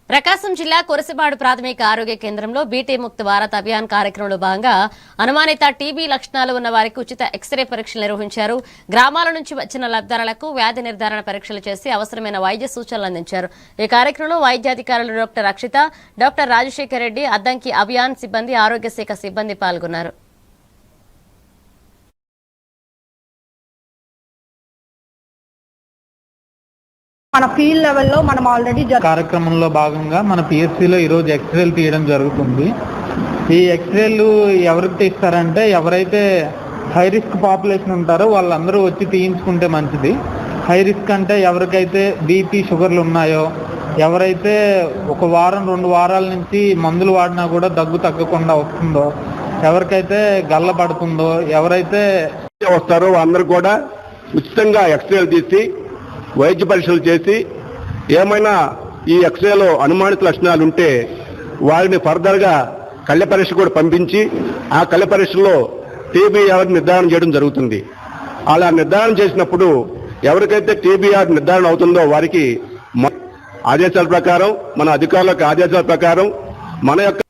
ప్రకాశం జిల్లా కురసిపాడు ప్రాథమిక ఆరోగ్య కేంద్రంలో బీటీ ముక్త భారత్ అభియాన్ కార్యక్రమంలో భాగంగా అనుమానిత టీబీ లక్షణాలు ఉన్న వారికి ఉచిత ఎక్స్రే పరీక్షలు నిర్వహించారు. గ్రామాల నుంచి వచ్చిన లబ్ధిదారులకు వ్యాధి నిర్ధారణ పరీక్షలు చేసి అవసరమైన వైద్య సూచనలు అందించారు. ఈ కార్యక్రమంలో వైద్యాధికారులు డాక్టర్ అక్షిత, డాక్టర్ రాజశేఖర్ రెడ్డి, అద్దంకి అభియాన్ సిబ్బంది, ఆరోగ్య శాఖ సిబ్బంది పాల్గొన్నారు. మన ఫీల్డ్ లెవెల్లో మనం ఆల్రెడీ కార్యక్రమంలో భాగంగా మన పిఎస్సిలో ఈరోజు ఎక్స్రేలు తీయడం జరుగుతుంది. ఈ ఎక్స్రేలు ఎవరికి తీస్తారంటే ఎవరైతే హై రిస్క్ పాపులేషన్ ఉంటారో వాళ్ళందరూ వచ్చి తీయించుకుంటే మంచిది. హై రిస్క్ అంటే ఎవరికైతే బీపీ షుగర్లు ఉన్నాయో, ఎవరైతే ఒక వారం 2 వారాల నుంచి మందులు వాడినా కూడా దగ్గు తగ్గకుండా వస్తుందో, ఎవరికైతే గల్ల పడుతుందో, ఎవరైతే వస్తారో అందరూ కూడా ఉచితంగా ఎక్స్రేలు తీసి వైద్య పరీక్షలు చేసి ఏమైనా ఈ ఎక్స్రేలో అనుమానిత లక్షణాలు ఉంటే వారిని ఫర్దర్గా కళ్ళ పరీక్ష కూడా పంపించి ఆ కళ్ళ పరీక్షలో టీబీఆర్ నిర్ధారణ చేయడం జరుగుతుంది. అలా నిర్ధారణ చేసినప్పుడు ఎవరికైతే టీబీఆర్ నిర్ధారణ అవుతుందో వారికి ఆదేశాల ప్రకారం, మన అధికారుల ఆదేశాల ప్రకారం మన యొక్క